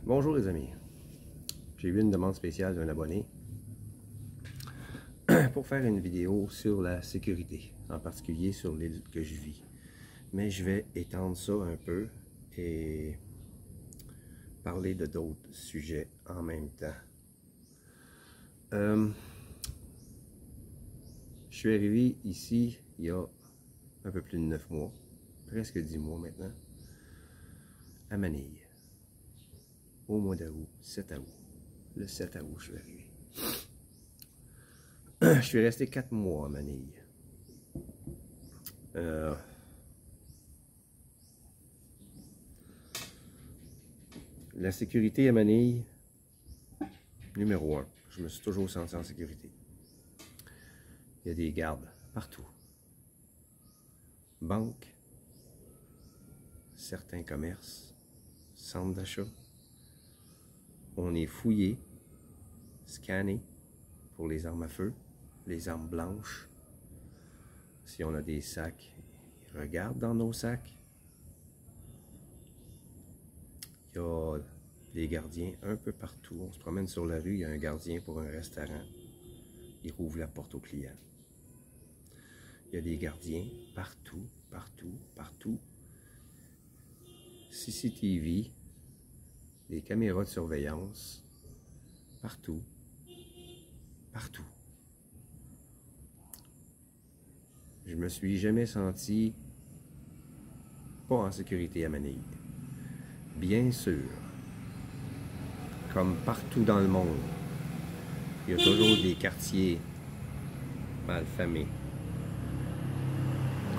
Bonjour les amis, j'ai eu une demande spéciale d'un abonné pour faire une vidéo sur la sécurité, en particulier sur l'île que je vis. Mais je vais étendre ça un peu et parler de d'autres sujets en même temps. Je suis arrivé ici il y a un peu plus de 9 mois, presque 10 mois maintenant, à Manille. Au mois d'août, 7 août. Le 7 août, je suis arrivé. Je suis resté 4 mois à Manille. La sécurité à Manille, numéro 1. Je me suis toujours senti en sécurité. Il y a des gardes partout. Banques, certains commerces, centres d'achat. On est fouillé, scanné pour les armes à feu, les armes blanches. Si on a des sacs, ils regardent dans nos sacs. Il y a des gardiens un peu partout. On se promène sur la rue, il y a un gardien pour un restaurant. Il rouvre la porte aux clients. Il y a des gardiens partout, partout, partout. CCTV, des caméras de surveillance, partout, partout. Je me suis jamais senti pas en sécurité à Manille. Bien sûr, comme partout dans le monde, il y a toujours des quartiers malfamés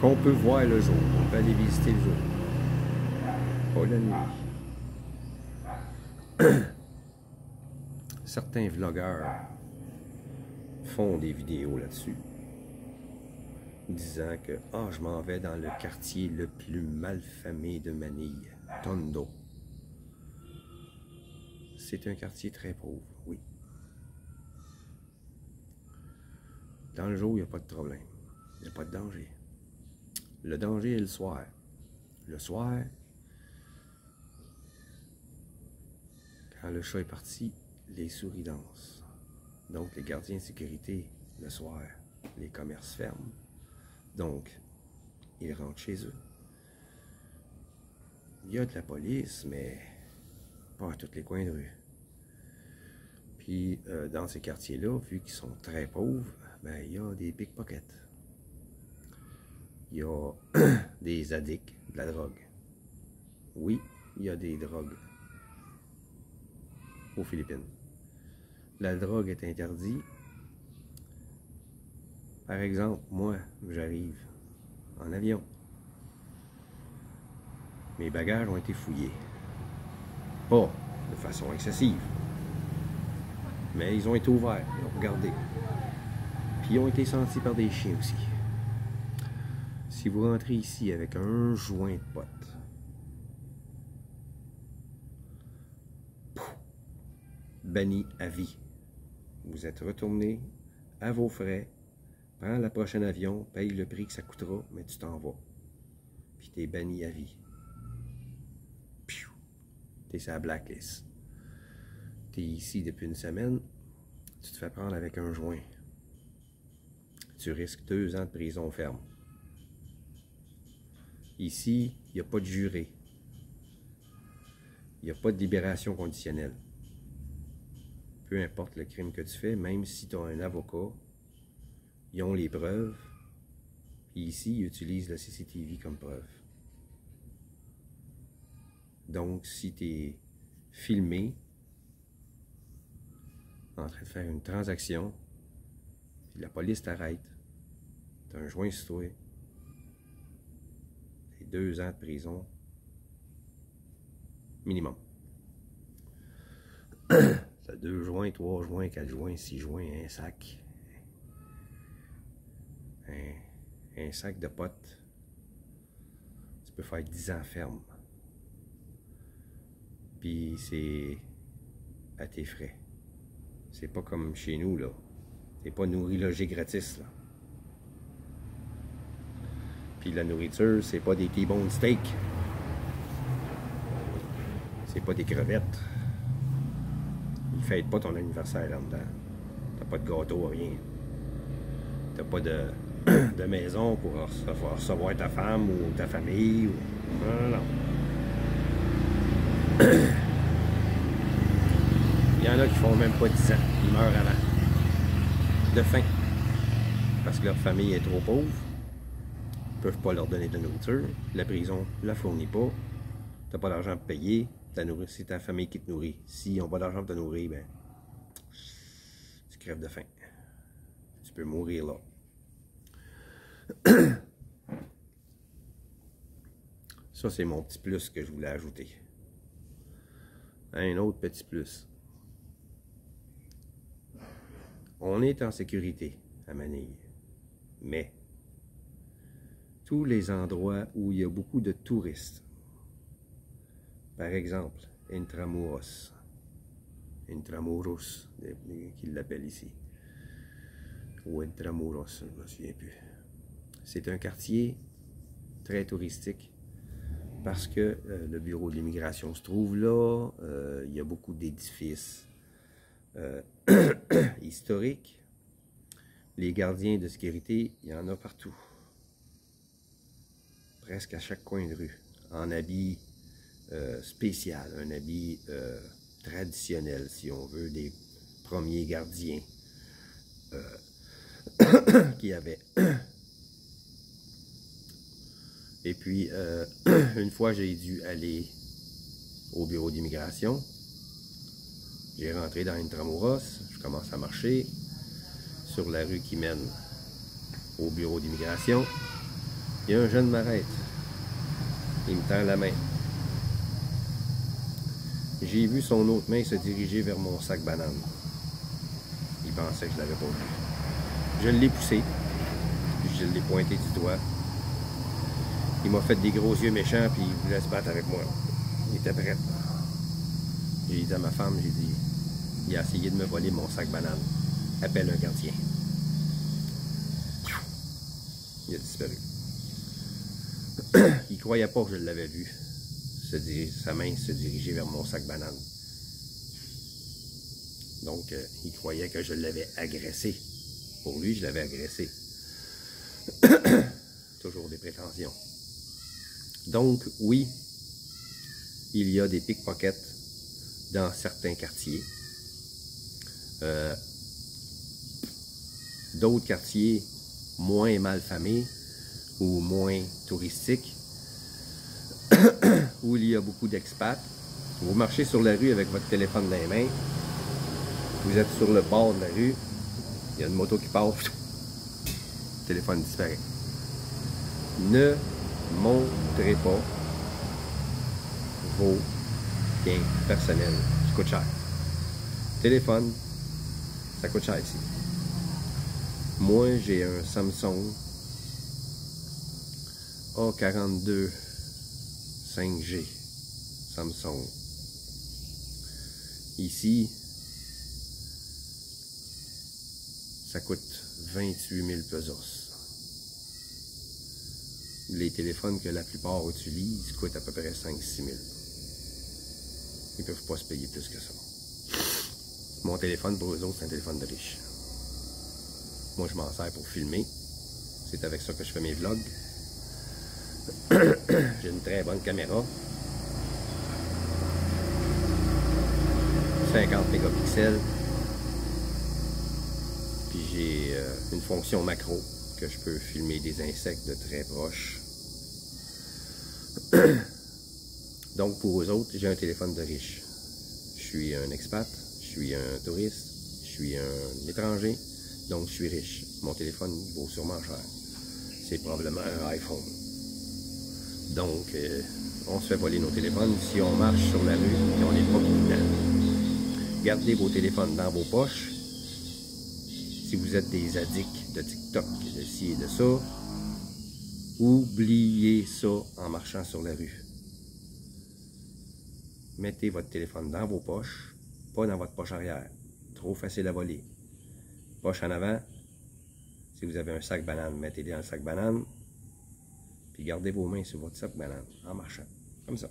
qu'on peut voir le jour, on peut aller visiter le jour, pas la nuit. Certains vlogueurs font des vidéos là-dessus, disant que « je m'en vais dans le quartier le plus malfamé de Manille, Tondo. » C'est un quartier très pauvre, oui. Dans le jour, il n'y a pas de problème. Il n'y a pas de danger. Le danger est le soir. Le soir, quand le chat est parti, les souris dansent. Donc, les gardiens de sécurité, le soir, les commerces ferment. Donc, ils rentrent chez eux. Il y a de la police, mais pas à tous les coins de rue. Puis, dans ces quartiers-là, vu qu'ils sont très pauvres, ben, il y a des pickpockets. Il y a des addicts de la drogue. Oui, il y a des drogues aux Philippines. La drogue est interdite. Par exemple, moi, j'arrive en avion. Mes bagages ont été fouillés. Pas de façon excessive. Mais ils ont été ouverts, ils ont regardé. Puis ils ont été sentis par des chiens aussi. Si vous rentrez ici avec un joint de pote, banni à vie. Vous êtes retourné à vos frais, prends le prochain avion, paye le prix que ça coûtera, mais tu t'en vas. Puis t'es banni à vie. T'es sur la blacklist. T'es ici depuis une semaine, tu te fais prendre avec un joint. Tu risques 2 ans de prison ferme. Ici, il n'y a pas de juré. Il n'y a pas de libération conditionnelle. Peu importe le crime que tu fais, même si tu as un avocat, ils ont les preuves. Et ici, ils utilisent le CCTV comme preuve. Donc, si tu es filmé en train de faire une transaction, puis la police t'arrête, tu as un joint sur toi, c'est 2 ans de prison minimum. T'as 2 joints, 3 joints, 4 joints, 6 joints, un sac. Un sac de potes. Tu peux faire 10 ans ferme. Puis c'est à tes frais. C'est pas comme chez nous, là. T'es pas nourri, logé gratis, là. Puis la nourriture, c'est pas des T-bone steak. C'est pas des crevettes. Ils fêtent pas ton anniversaire là-dedans. T'as pas de gâteau, rien. T'as pas de, de maison pour recevoir ta femme ou ta famille. Ou... Non, non. Il y en a qui font même pas 10 ans. Ils meurent avant. De faim. Parce que leur famille est trop pauvre. Ils peuvent pas leur donner de nourriture. La prison la fournit pas. T'as pas d'argent pour payer. C'est ta famille qui te nourrit. S'ils n'ont pas d'argent pour te nourrir, ben, tu crèves de faim. Tu peux mourir là. Ça, c'est mon petit plus que je voulais ajouter. Un autre petit plus. On est en sécurité à Manille. Mais, tous les endroits où il y a beaucoup de touristes, par exemple, Intramuros, qu'ils l'appellent ici, ou Intramuros, je ne me souviens plus. C'est un quartier très touristique parce que le bureau de l'immigration se trouve là, il y a beaucoup d'édifices historiques. Les gardiens de sécurité, il y en a partout. Presque à chaque coin de rue, en habit spécial, un habit traditionnel, si on veut, des premiers gardiens qu'il y avait. Et puis, une fois, j'ai dû aller au bureau d'immigration. J'ai rentré dans Intramuros, je commence à marcher sur la rue qui mène au bureau d'immigration. Il y a un jeune m'arrête. Il me tend la main. J'ai vu son autre main se diriger vers mon sac banane. Il pensait que je l'avais pas vu. Je l'ai poussé, puis je l'ai pointé du doigt. Il m'a fait des gros yeux méchants, puis il voulait se battre avec moi. Il était prêt. J'ai dit à ma femme, j'ai dit, il a essayé de me voler mon sac banane. Appelle un gardien. Il a disparu. Il croyait pas que je l'avais vu. Sa main se dirigeait vers mon sac banane. Donc, il croyait que je l'avais agressé. Pour lui, je l'avais agressé. Toujours des prétentions. Donc, oui, il y a des pickpockets dans certains quartiers. D'autres quartiers moins malfamés ou moins touristiques, où il y a beaucoup d'expats. Vous marchez sur la rue avec votre téléphone dans les mains, vous êtes sur le bord de la rue, il y a une moto qui passe, le téléphone disparaît. Ne montrez pas vos biens personnels, ça coûte cher. Téléphone, ça coûte cher ici. Moi, j'ai un Samsung A42 5G Samsung. Ici, ça coûte 28 000 pesos. Les téléphones que la plupart utilisent coûtent à peu près 5-6 000. Ils ne peuvent pas se payer plus que ça. Mon téléphone, pour eux autres, c'est un téléphone de riche. Moi, je m'en sers pour filmer. C'est avec ça que je fais mes vlogs. J'ai une très bonne caméra. 50 mégapixels. Puis j'ai une fonction macro que je peux filmer des insectes de très proche. Donc pour eux autres, j'ai un téléphone de riche. Je suis un expat, je suis un touriste, je suis un étranger, donc je suis riche. Mon téléphone vaut sûrement cher. C'est probablement un iPhone. Donc, on se fait voler nos téléphones si on marche sur la rue et on n'est pas prudent. Gardez vos téléphones dans vos poches. Si vous êtes des addicts de TikTok, de ci et de ça, oubliez ça en marchant sur la rue. Mettez votre téléphone dans vos poches, pas dans votre poche arrière. Trop facile à voler. Poche en avant. Si vous avez un sac banane, mettez-le dans le sac banane. Puis gardez vos mains sur votre sac banane en marchant. Comme ça.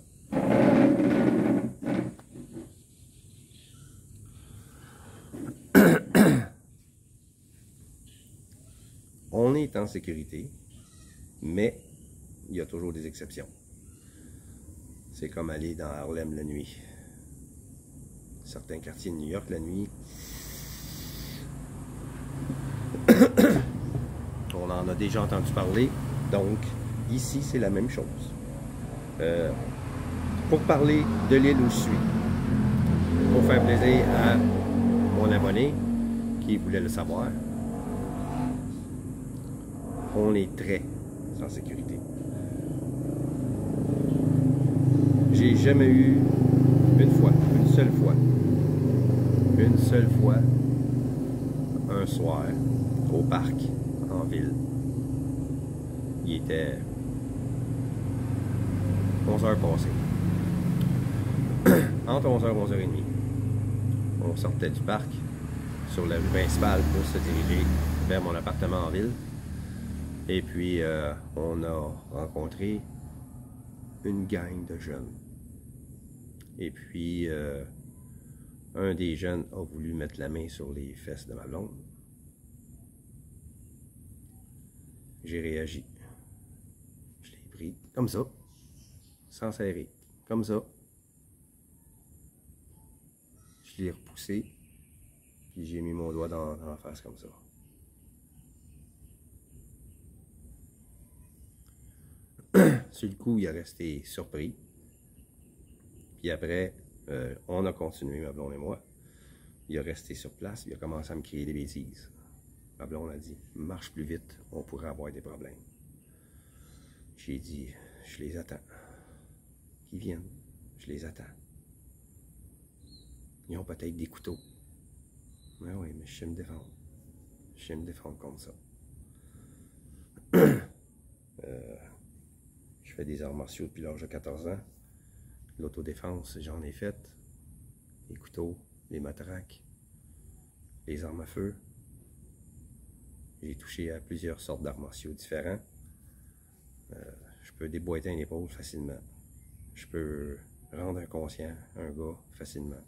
On est en sécurité, mais il y a toujours des exceptions. C'est comme aller dans Harlem la nuit. Certains quartiers de New York la nuit, on en a déjà entendu parler, donc ici c'est la même chose. Pour parler de l'île où je suis, pour faire plaisir à mon abonné qui voulait le savoir, on est très en sécurité. J'ai jamais eu une seule fois, un soir au parc en ville. Il était 11h passées. Entre 11h et 11h30. On sortait du parc sur la rue principale pour se diriger vers mon appartement en ville. Et puis, on a rencontré une gang de jeunes. Et puis, un des jeunes a voulu mettre la main sur les fesses de ma blonde. J'ai réagi. Je l'ai pris comme ça, sans serrer, comme ça. Je l'ai repoussé, puis j'ai mis mon doigt dans la face comme ça. Sur le coup, il a resté surpris. Puis après, on a continué, ma blonde et moi. Il a resté sur place, il a commencé à me crier des bêtises. Ma blonde a dit, marche plus vite, on pourrait avoir des problèmes. J'ai dit, je les attends. Qu'ils viennent, je les attends. Ils ont peut-être des couteaux. Mais oui, mais je sais me défendre. Je sais me défendre contre ça. Je fais des arts martiaux depuis l'âge de 14 ans. L'autodéfense, j'en ai fait. Les couteaux, les matraques, les armes à feu. J'ai touché à plusieurs sortes d'arts martiaux différents. Je peux déboîter une épaule facilement. Je peux rendre inconscient un gars facilement.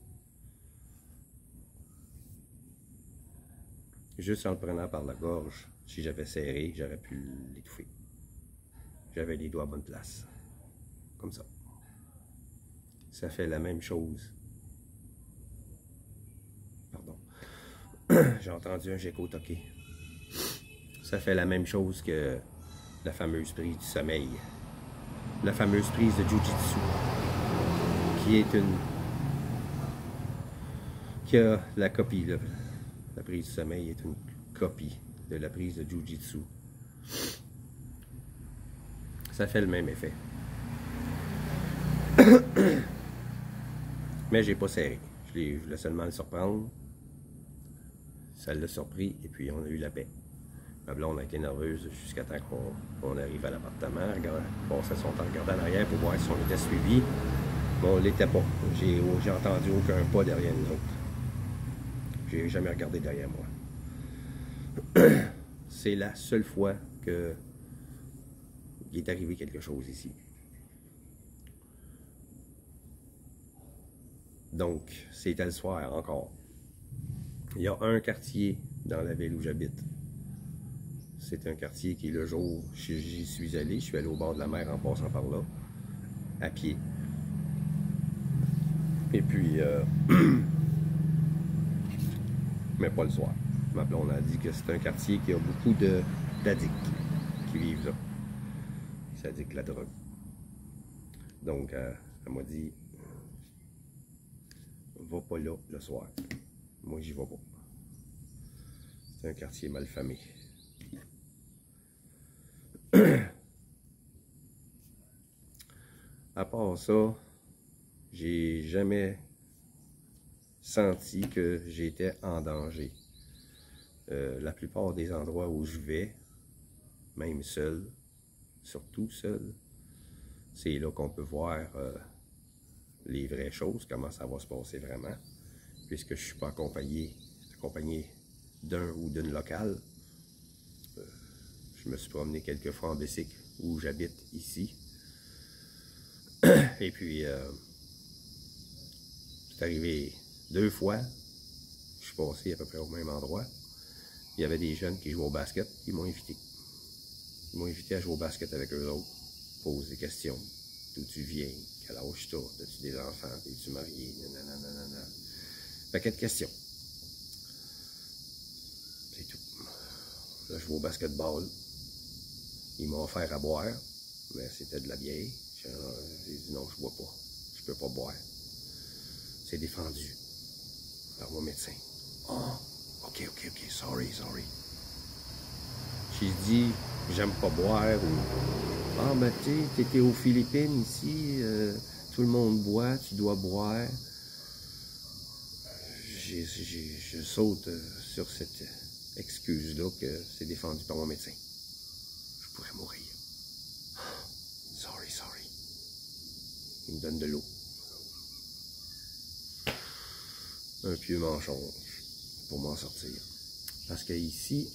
Juste en le prenant par la gorge, si j'avais serré, j'aurais pu l'étouffer. J'avais les doigts à bonne place. Comme ça. Ça fait la même chose. Pardon. J'ai entendu un géco toquer. Ça fait la même chose que la fameuse prise du sommeil. La fameuse prise de Jiu-Jitsu. Qui a la copie. La prise du sommeil est une copie de la prise de Jiu-Jitsu. Ça fait le même effet. Mais j'ai pas serré. Je voulais seulement le surprendre. Ça l'a surpris et puis on a eu la paix. Ma blonde a été nerveuse jusqu'à temps qu'on arrive à l'appartement. On se sont regardés en arrière pour voir si on était suivi. Mais on ne l'était pas. J'ai entendu aucun pas derrière nous autres. J'ai jamais regardé derrière moi. C'est la seule fois que il est arrivé quelque chose ici. Donc, c'était le soir encore. Il y a un quartier dans la ville où j'habite. C'est un quartier qui, le jour j'y suis allé au bord de la mer en passant par là, à pied. Et puis, mais pas le soir. Ma blonde a dit que c'est un quartier qui a beaucoup d'addicts qui vivent là. Ils s'addictent la drogue. Donc, elle m'a dit, va pas là le soir. Moi, j'y vais pas. C'est un quartier malfamé. À part ça, j'ai jamais senti que j'étais en danger. La plupart des endroits où je vais, même seul, surtout seul, c'est là qu'on peut voir les vraies choses, comment ça va se passer vraiment, puisque je ne suis pas accompagné d'un ou d'une locale. Je me suis promené quelques fois en bicycle où j'habite ici. Et puis, c'est arrivé 2 fois. Je suis passé à peu près au même endroit. Il y avait des jeunes qui jouaient au basket, ils m'ont invité. Ils m'ont invité à jouer au basket avec eux autres. Pose des questions. D'où tu viens? Quel âge tu as? As-tu des enfants? Es-tu marié? Nanana. Paquet de questions. C'est tout. Là, je joue au basketball. Ils m'ont offert à boire, mais c'était de la bière. J'ai dit non, je bois pas. Je peux pas boire. C'est défendu par mon médecin. Oh, ok, sorry. J'ai dit, j'aime pas boire ou ah, ben tu sais, t'étais aux Philippines ici, tout le monde boit, tu dois boire. Je saute sur cette excuse-là que c'est défendu par mon médecin. Je pourrais mourir. Sorry. Il me donne de l'eau. Un pieux mensonge pour m'en sortir. Parce qu'ici,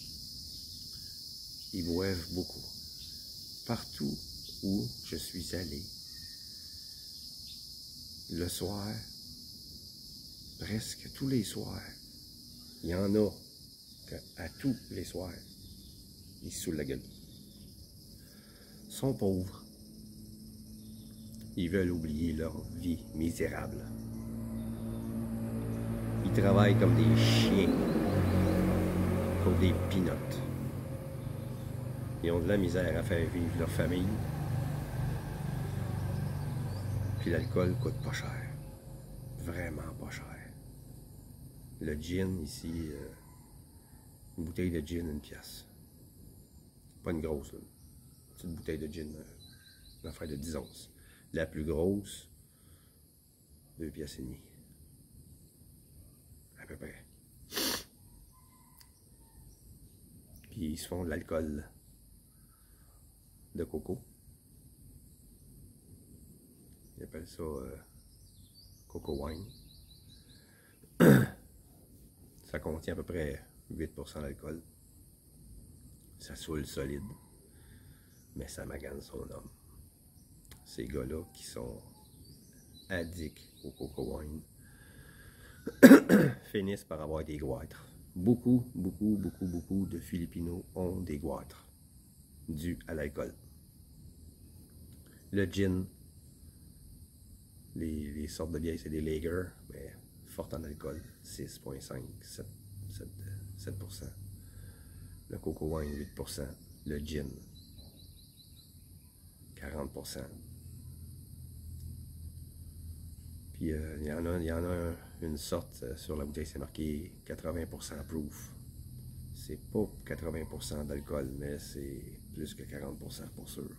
ils boivent beaucoup. Partout où je suis allé, le soir, presque tous les soirs, il y en a qu'à tous les soirs, ils se saoulent la gueule. Ils sont pauvres. Ils veulent oublier leur vie misérable. Ils travaillent comme des chiens, pour des peanuts. Ils ont de la misère à faire vivre leur famille. Puis l'alcool coûte pas cher. Vraiment pas cher. Le gin ici, une bouteille de gin, 1 pièce. Pas une grosse, là. Une petite bouteille de gin, une affaire de 10 onces. La plus grosse, 2 pièces et demie. À peu près. Puis ils se font de l'alcool de coco. Ils appellent ça coco wine. Ça contient à peu près 8% d'alcool. Ça saoule solide. Mais ça magane son homme. Ces gars-là qui sont addicts au coco wine finissent par avoir des goitres. Beaucoup de Filipinos ont des goitres dus à l'alcool. Le gin, les sortes de bières, c'est des lagers, mais fortes en alcool, 6,5, 7%. Le coco wine, 8%. Le gin, 40%. Puis il y en a une sorte sur la bouteille, c'est marqué 80% proof. C'est pas 80% d'alcool, mais c'est plus que 40% pour sûr.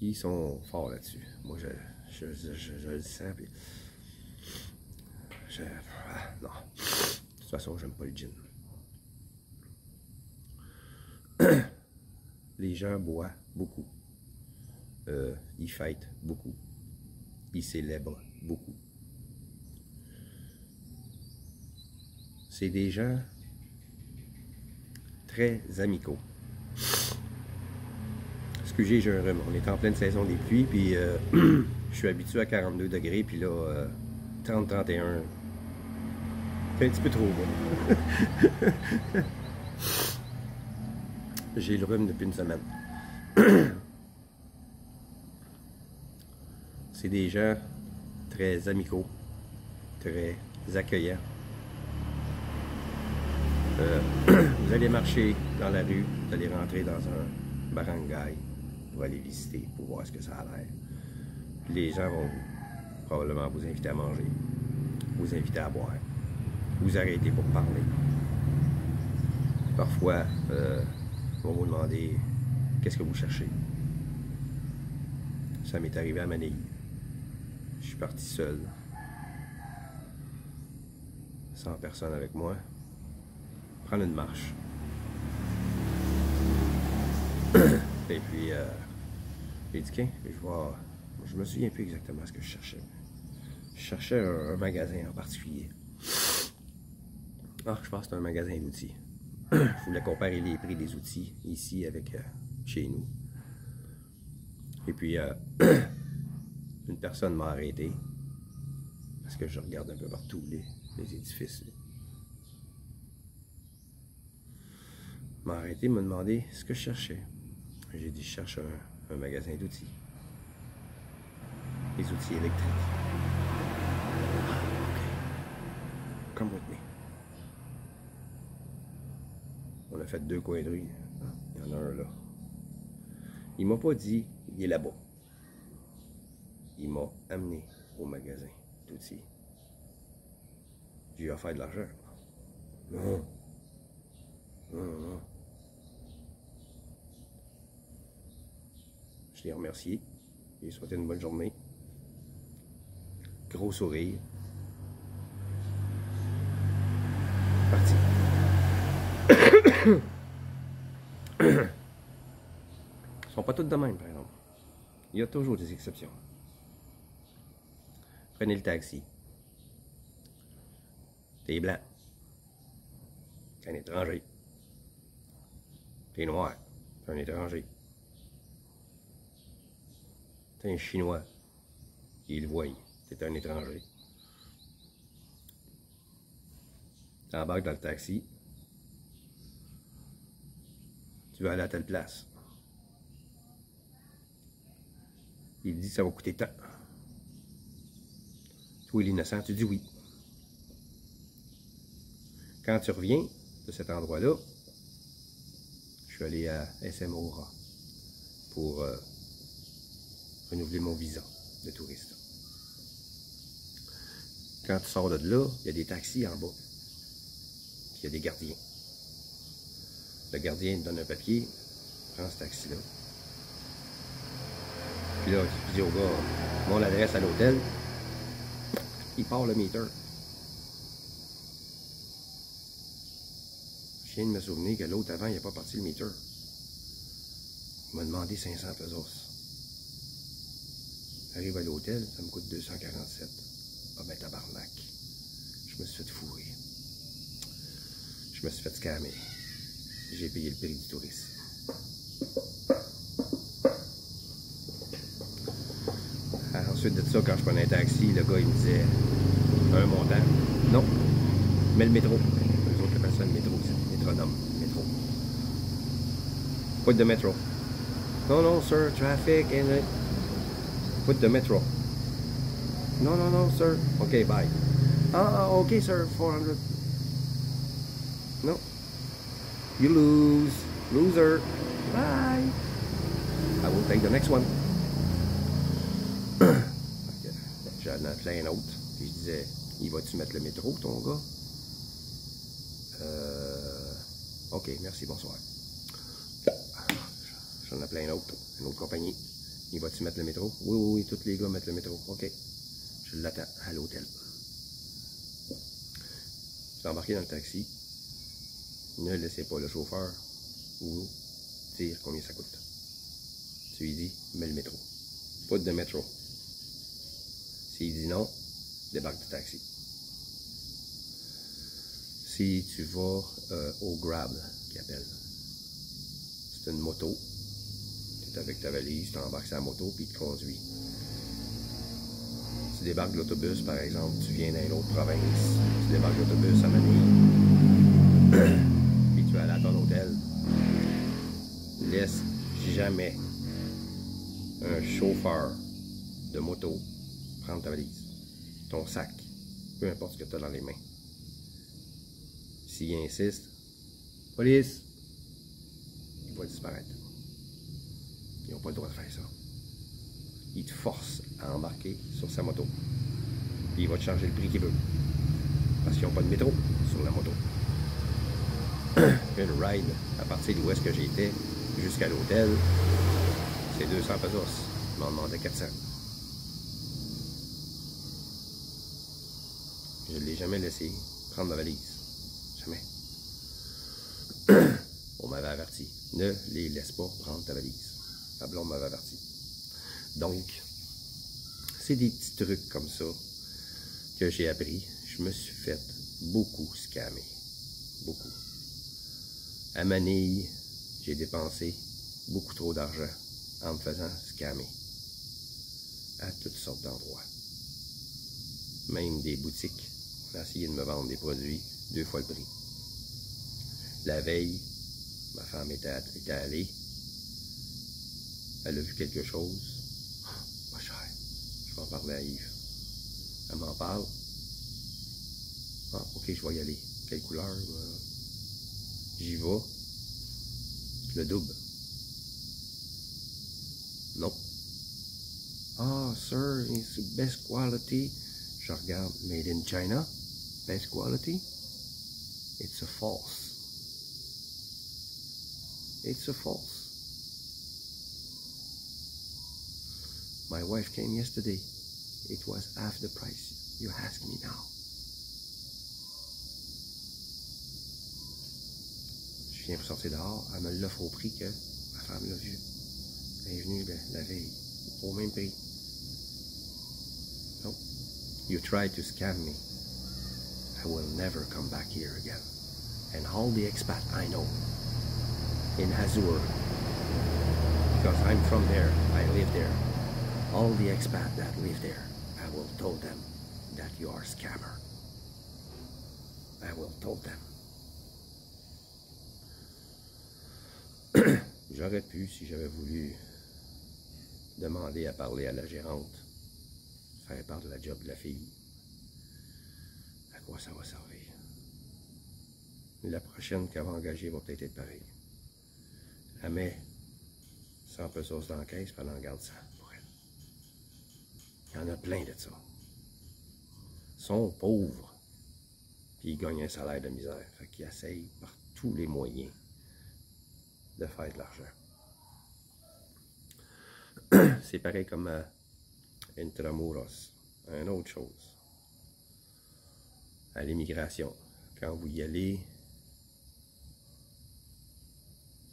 Ils sont forts là-dessus. Moi, je le sens. Puis non. De toute façon, j'aime pas le gin. Les gens boivent beaucoup. Ils fêtent beaucoup. Ils célèbrent beaucoup. C'est des gens très amicaux. Excusez, j'ai un rhume. On est en pleine saison des pluies, puis je suis habitué à 42 degrés, puis là, 30-31, c'est un petit peu trop bon. J'ai le rhume depuis une semaine. C'est des gens très amicaux, très accueillants. Vous allez marcher dans la rue, vous allez rentrer dans un barangay pour aller visiter, pour voir ce que ça a l'air. Puis les gens vont probablement vous inviter à manger, vous inviter à boire, vous arrêter pour parler. Parfois, ils vont vous demander qu'est-ce que vous cherchez. Ça m'est arrivé à Manille. Je suis parti seul, sans personne avec moi, prendre une marche. Et puis, j'ai dit, je me souviens plus exactement ce que je cherchais. Je cherchais un magasin en particulier. Ah, je pense que c'est un magasin d'outils. Je voulais comparer les prix des outils ici avec chez nous. Et puis, une personne m'a arrêté parce que je regarde un peu partout les édifices. M'a arrêté, m'a demandé ce que je cherchais. J'ai dit, je cherche un magasin d'outils. Les outils électriques. OK. Come with me. On a fait 2 coins de rue. Il y en a un là. Il m'a pas dit, il est là-bas. Il m'a amené au magasin d'outils. J'ai eu offert de l'argent. Non. Non, non, non. Je l'ai remercié. Je lui ai souhaité une bonne journée. Gros sourire. Parti. Ils sont pas tous de même, par exemple. Il y a toujours des exceptions. Prenez le taxi. T'es blanc. T'es un étranger. T'es noir. T'es un étranger. T'es un Chinois. Il le voit. T'es un étranger. T'embarques dans le taxi. Tu veux aller à telle place. Il dit ça va coûter tant. Toi, l'innocent, tu dis oui. Quand tu reviens de cet endroit-là, je suis allé à SMORA pour renouveler mon visa de touriste. Quand tu sors de là, il y a des taxis en bas. Puis il y a des gardiens. Le gardien te donne un papier, prends ce taxi-là. Puis là, tu dis au gars, mon adresse à l'hôtel, il part le meter. Je viens de me souvenir que l'autre avant, il n'a pas parti le meter. Il m'a demandé 500 pesos. J'arrive à l'hôtel, ça me coûte 247. Ah ben tabarnak. Je me suis fait fourrer. Je me suis fait scammer. J'ai payé le prix du tourisme. Alors, ensuite de ça, quand je prenais un taxi, le gars il me disait un montant. Non, mais le métro. Les autres appellent ça le métro, c'est métronome, métro. Put the metro. Non, non, sir, traffic and put the metro. Non, non, non, sir. OK, bye. Ah, OK, sir, 400. No. You lose. Loser. Bye. I will take the next one. J'en ai plein d'autres. Puis je disais, il va-tu mettre le métro, ton gars? OK, merci, bonsoir. J'en ai plein d'autres. Une autre compagnie. Il va-tu mettre le métro? Oui, oui, oui, tous les gars mettent le métro. OK. Je l'attends à l'hôtel. Je suis embarqué dans le taxi. Ne laissez pas le chauffeur vous dire combien ça coûte. Tu lui dis, mets le métro. Pas de métro. S'il dit non, débarque du taxi. Si tu vas au Grab, qu'il appelle, c'est une moto. Tu es avec ta valise, tu embarques sur la moto, puis il te conduit. Tu débarques de l'autobus, par exemple, tu viens d'une autre province, tu débarques de l'autobus à Manille, puis tu vas aller à ton hôtel. Laisse jamais un chauffeur de moto prendre ta valise, ton sac, peu importe ce que tu as dans les mains. S'il insiste, police, il va disparaître. Ils n'ont pas le droit de faire ça. Il te force à embarquer sur sa moto. Puis il va te charger le prix qu'il veut. Parce qu'ils n'ont pas de métro sur la moto. Une ride à partir d'où est-ce que j'étais jusqu'à l'hôtel, c'est 200 pesos. Je m'en demandais 400. Je ne l'ai jamais laissé prendre ma valise. Jamais. On m'avait averti. Ne les laisse pas prendre ta valise. La blonde m'avait averti. Donc, c'est des petits trucs comme ça que j'ai appris. Je me suis fait beaucoup scammer. Beaucoup. À Manille, j'ai dépensé beaucoup trop d'argent en me faisant scammer. À toutes sortes d'endroits. Même des boutiques. On a essayé de me vendre des produits 2 fois le prix. La veille, ma femme était allée Elle a vu quelque chose. Oh, pas cher. Je vais en parler à Yves. Elle m'en parle. Ah, ok, je vais y aller. Quelle couleur? J'y vais. Le double. Non. Ah, sir, it's best quality. Je regarde, made in China. Best quality. It's a false. It's a false. My wife came yesterday. It was half the price. You ask me now. Je viens pour sortir dehors. Elle me l'offre au prix que ma femme l'a vu. Elle est venue la veille. Au même prix. No. You tried to scam me. I will never come back here again. And all the expats I know in Azure, because I'm from there, I live there. All the expats that live there, I will tell them that you are a scammer. I will tell them. J'aurais pu, si j'avais voulu, demander à parler à la gérante, faire part de la job de la fille. À quoi ça va servir? La prochaine qu'elle va engager va peut-être être pareille. Elle met 100 pesos dans la caisse, puis elle en garde ça pour elle. Il y en a plein de ça. Ils sont pauvres, puis ils gagnent un salaire de misère. Fait qu'ils essayent par tous les moyens de faire de l'argent. C'est pareil comme à Intramuros. Une autre chose. À l'immigration. Quand vous y allez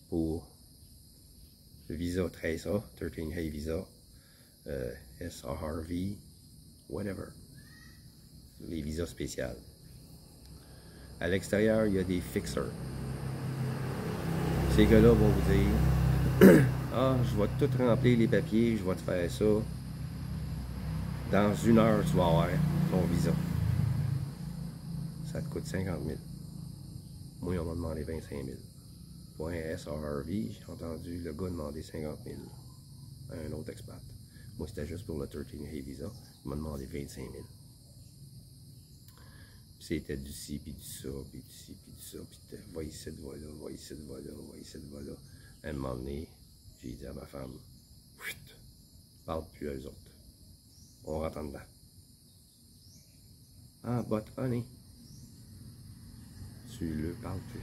pour le visa 13A, 13A visa, SRV, whatever. Les visas spéciaux. À l'extérieur, il y a des fixers. Ces gars-là vont vous dire ah, je vais tout remplir les papiers, je vais te faire ça. Dans 1 heure, tu vas avoir ton visa. Ça te coûte 50 000. Moi, on m'a demandé 25 000. Pour un SRV, j'ai entendu le gars demander 50 000 à un autre expat. Moi, c'était juste pour le 13A visa. Il m'a demandé 25 000. C'était du ci, puis du ça, puis du ci, puis du ça, puis va ici, va là, va ici, va là, va ici, va là. À un moment donné, j'ai dit à ma femme, chut, parle plus à eux autres. On rentre en dedans. Ah, but honey, tu le parles plus.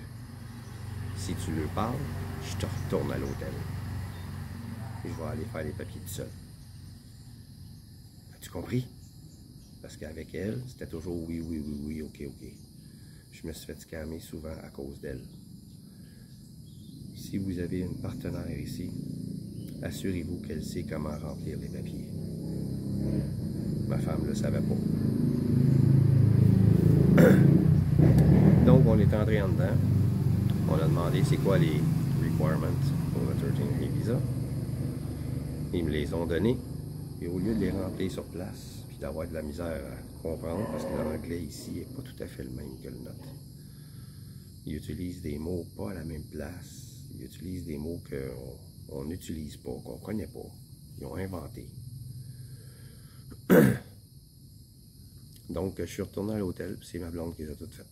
Si tu le parles, je te retourne à l'hôtel. Et je vais aller faire les papiers tout seul. As-tu compris? Parce qu'avec elle, c'était toujours oui, oui, oui, oui, ok, ok. Je me suis fait scammer souvent à cause d'elle. Si vous avez une partenaire ici, assurez-vous qu'elle sait comment remplir les papiers. Ma femme ne le savait pas. Donc, on est entré en dedans. On a demandé c'est quoi les requirements pour le 13A visa. Ils me les ont donnés. Et au lieu de les remplir sur place, puis d'avoir de la misère à comprendre, parce que l'anglais ici n'est pas tout à fait le même que le nôtre. Ils utilisent des mots pas à la même place. Ils utilisent des mots qu'on n'utilise pas, qu'on ne connaît pas. Ils ont inventé. Donc, je suis retourné à l'hôtel, puis c'est ma blonde qui les a toutes faites.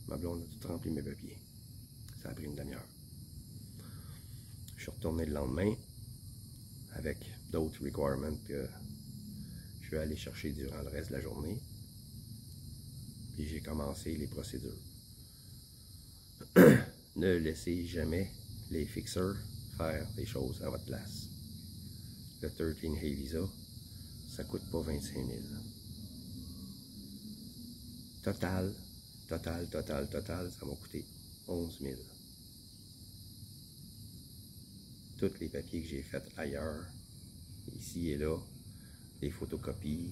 Ma blonde a tout rempli mes papiers. Ça a pris une demi-heure. Je suis retourné le lendemain avec d'autres requirements que je vais aller chercher durant le reste de la journée. Puis j'ai commencé les procédures. Ne laissez jamais les fixeurs faire des choses à votre place. Le 13A visa, ça ne coûte pas 25 000. Total, ça m'a coûté 11 000. Tous les papiers que j'ai faits ailleurs, ici et là, des photocopies,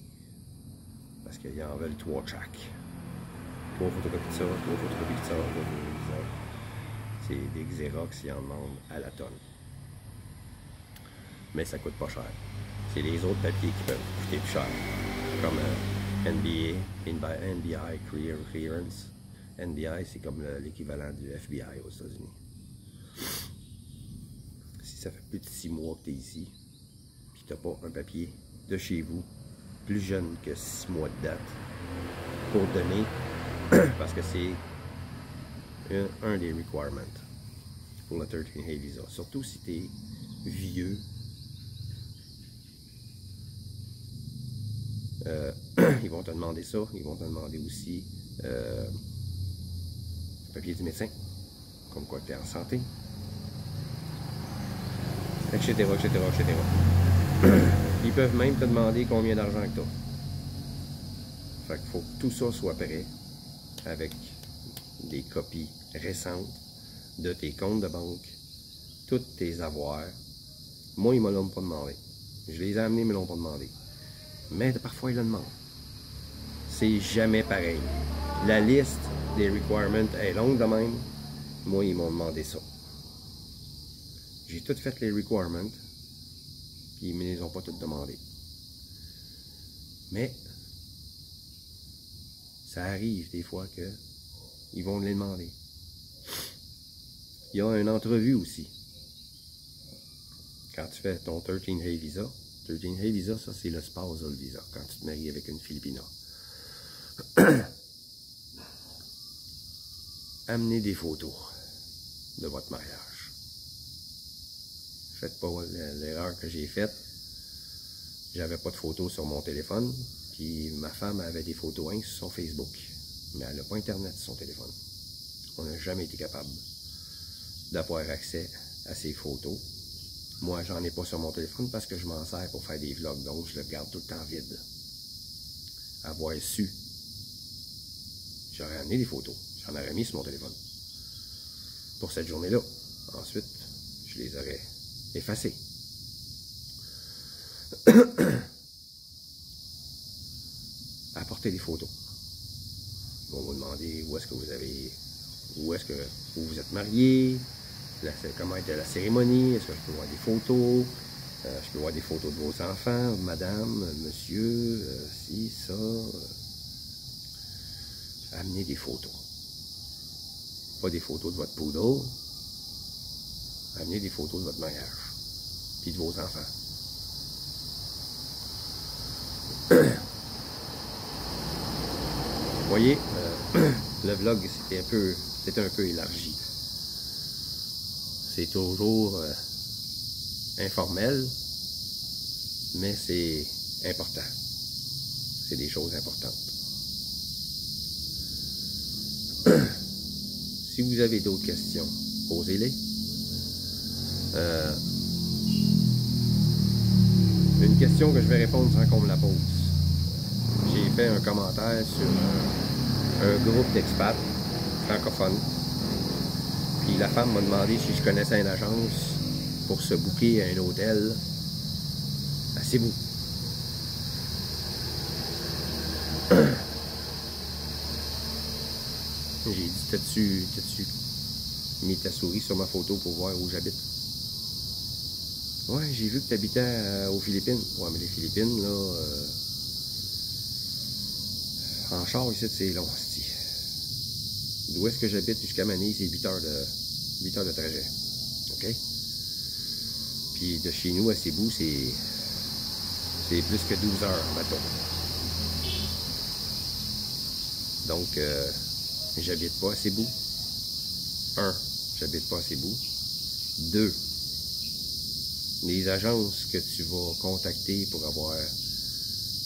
parce qu'ils en veulent 3 chaque. 3 photocopies de ça, 3 photocopies de ça, 3 photocopies de ça. C'est des Xerox, ils en demandent à la tonne. Mais ça coûte pas cher. C'est les autres papiers qui peuvent coûter plus cher. Comme NBI Clearance. NBI, c'est comme l'équivalent du FBI aux États-Unis. Si ça fait plus de 6 mois que tu es ici, puis tu n'as pas un papier de chez vous plus jeune que 6 mois de date pour donner, parce que c'est un des requirements pour le 13A visa. Surtout si tu es vieux. Ils vont te demander ça. Ils vont te demander aussi le papier du médecin, comme quoi tu es en santé, etc., etc., etc. Ils peuvent même te demander combien d'argent que tu as. Fait qu'il faut que tout ça soit prêt avec des copies récentes de tes comptes de banque, tous tes avoirs. Moi, ils ne me l'ont pas demandé. Je les ai amenés, ils ne me l'ont pas demandé. Mais parfois, ils le demandent. C'est jamais pareil. La liste des requirements est longue de même. Moi, ils m'ont demandé ça. J'ai tout fait les requirements, puis ils ne me les ont pas toutes demandées. Mais, ça arrive des fois qu'ils vont les demander. Il y a une entrevue aussi. Quand tu fais ton 13A visa, 13A visa, ça c'est le spousal visa, quand tu te maries avec une Filipina. Amenez des photos de votre mariage. Faites pas l'erreur que j'ai faite. J'avais pas de photos sur mon téléphone, puis ma femme avait des photos sur son Facebook, mais elle n'a pas Internet sur son téléphone. On n'a jamais été capable d'avoir accès à ces photos. Moi, j'en ai pas sur mon téléphone parce que je m'en sers pour faire des vlogs, donc je le garde tout le temps vide. Avoir su, j'aurais amené des photos, j'en aurais mis sur mon téléphone pour cette journée-là. Ensuite, je les aurais effacées. Apportez des photos. Ils vont vous demander où est-ce que vous êtes mariés, comment était la cérémonie, est-ce que je peux voir des photos, je peux voir des photos de vos enfants, madame, monsieur, ci, ça. Amenez des photos. Pas des photos de votre poodle. Amenez des photos de votre mariage, puis de vos enfants. Vous voyez, le vlog c'était un peu élargi. C'est toujours informel, mais c'est important. C'est des choses importantes. Si vous avez d'autres questions, posez-les. Une question que je vais répondre sans qu'on me la pose. J'ai fait un commentaire sur un groupe d'expats francophones. Puis la femme m'a demandé si je connaissais une agence pour se booker à un hôtel à Cebu. J'ai dit, t'as-tu mis ta souris sur ma photo pour voir où j'habite? Ouais, j'ai vu que tu habitais aux Philippines. Ouais, mais les Philippines, là, en char ici, c'est long, c'ti. D'où est-ce que j'habite jusqu'à Manille, c'est 8 heures de trajet. OK? Puis de chez nous à Cebu, c'est plus que 12 heures, mettons. Donc, j'habite pas à Cebu. 1, j'habite pas à Cebu. 2, les agences que tu vas contacter pour avoir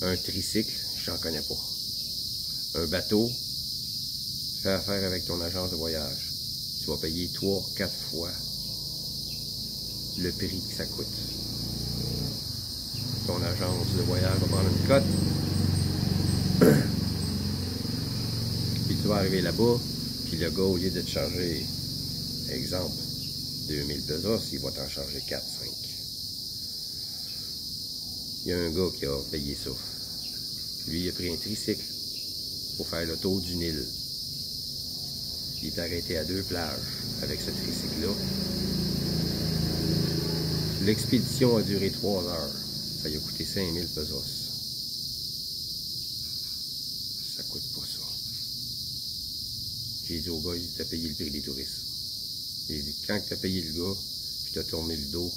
un tricycle, j'en connais pas. Un bateau, fais affaire avec ton agence de voyage. Tu vas payer 3-4 fois le prix que ça coûte. Ton agence de voyage va prendre une cote. Puis tu vas arriver là-bas, puis le gars, au lieu de te charger, exemple, 2000 pesos, il va t'en charger 4-5. Il y a un gars qui a payé ça. Lui, il a pris un tricycle pour faire le tour du Nil. Il est arrêté à 2 plages avec ce tricycle-là. L'expédition a duré 3 heures. Ça lui a coûté 5000 pesos. Ça coûte pas ça. J'ai dit au gars, il dit, t'as payé le prix des touristes. J'ai dit, quand t'as payé le gars, puis t'as tourné le dos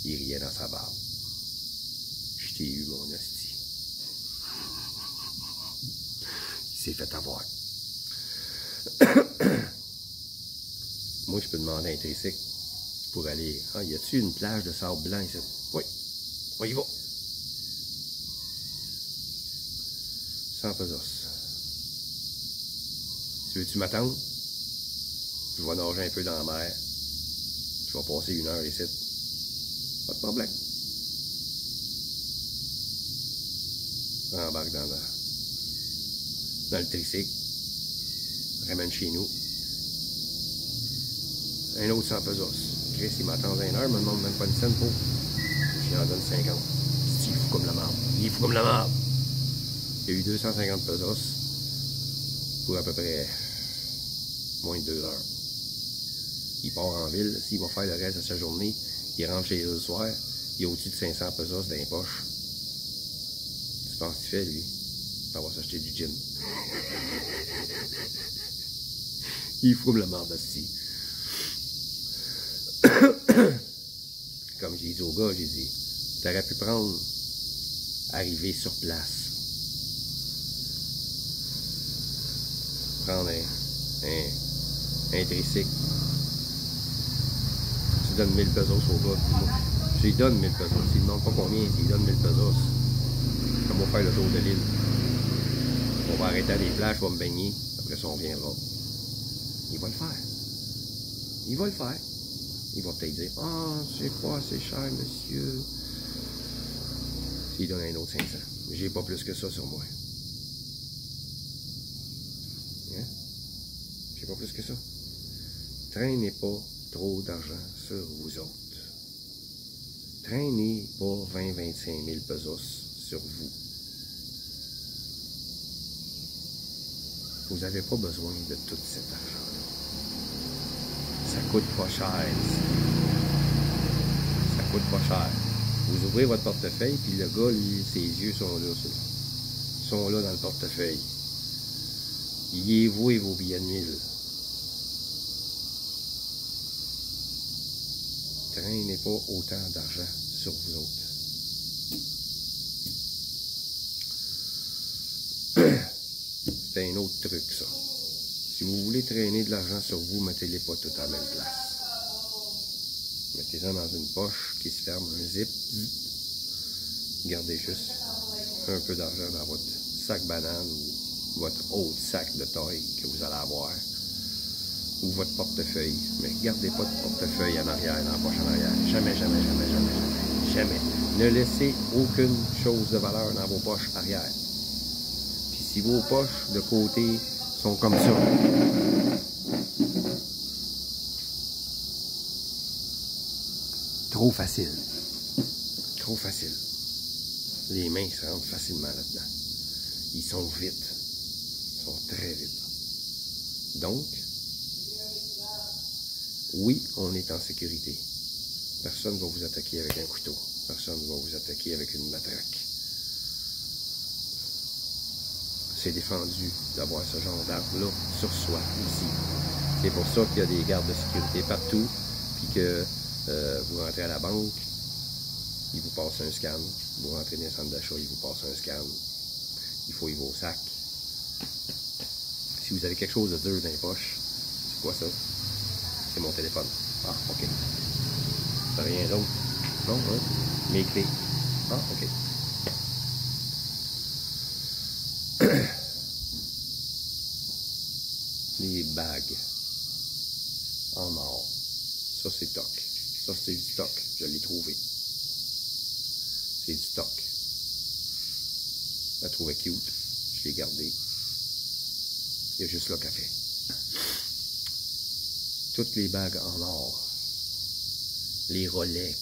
Il riait dans sa barbe. Je t'ai eu, mon hostie. Il s'est fait avoir. Moi, je peux demander à un tricycle pour aller... Ah, y a-tu une plage de sable blanc ici? Oui. On y va. 100 pesos. Tu veux-tu m'attendre? Je vais nager un peu dans la mer. Je vais passer 1 heure ici. Pas de problème. Embarque dans le tricycle. Ramène chez nous. Un autre 100 pesos. Chris, il m'attend 1 heure, il me demande même pas une scène pour. Je lui en donne 50. Il est fou comme la marde. Il est fou comme la marde. Il y a eu 250 pesos pour à peu près moins de 2 heures. Il part en ville. S'il va faire le reste de sa journée, il rentre chez eux le soir. Il a au-dessus de 500 pesos dans les poches. Tu penses qu'il fait, lui? Il va s'acheter du gin. Il est fou comme la marde, aussi. Comme j'ai dit au gars, j'ai dit, tu aurais pu prendre, arriver sur place. Prendre un tricycle. Tu donnes 1000 pesos au gars. Je lui donne 1000 pesos. S'il ne demande pas combien, il donne 1000 pesos. On va faire le tour de l'île. On va arrêter à des plages, on va me baigner. Après ça, on reviendra. Il va le faire. Il va le faire. Il va peut-être dire, ah, c'est pas assez cher, monsieur. Il donne un autre 500. J'ai pas plus que ça sur moi. Hein? J'ai pas plus que ça. Traînez pas trop d'argent sur vous autres. Traînez pas 20-25 000 pesos sur vous. Vous n'avez pas besoin de tout cet argent-là. Ça coûte pas cher. Ça coûte pas cher. Vous ouvrez votre portefeuille, puis le gars, lui, ses yeux sont là. Sont là dans le portefeuille. Il est voué vos billets de 1000. Traînez pas autant d'argent sur vous autres. C'est un autre truc, ça. Si vous voulez traîner de l'argent sur vous, mettez-les pas tout à la même place. Mettez-en dans une poche qui se ferme, un zip. Gardez juste un peu d'argent dans votre sac banane ou votre autre sac de taille que vous allez avoir. Ou votre portefeuille. Mais gardez pas de portefeuille en arrière, dans la poche en arrière. Jamais, jamais, jamais, jamais, jamais. Jamais. Ne laissez aucune chose de valeur dans vos poches arrière. Puis si vos poches de côté sont comme ça, trop facile. Trop facile. Les mains se rentrent facilement là-dedans. Ils sont vite. Ils sont très vite. Donc, oui, on est en sécurité. Personne ne va vous attaquer avec un couteau. Personne ne va vous attaquer avec une matraque. C'est défendu d'avoir ce genre d'arme-là sur soi ici. C'est pour ça qu'il y a des gardes de sécurité partout, puis que vous rentrez à la banque, ils vous passent un scan. Vous rentrez dans un centre d'achat, ils vous passent un scan. Il faut y vos sacs. Si vous avez quelque chose de dur dans les poches, c'est quoi ça? C'est mon téléphone. Ah, ok. T'as rien d'autre? Non, hein? Mes clés. Ah, ok. Les bagues en or. Ça, c'est stock. Ça, c'est du stock. Je l'ai trouvé. C'est du stock. Je la trouvais cute. Je l'ai gardé. Il y a juste le café. Toutes les bagues en or. Les Rolex.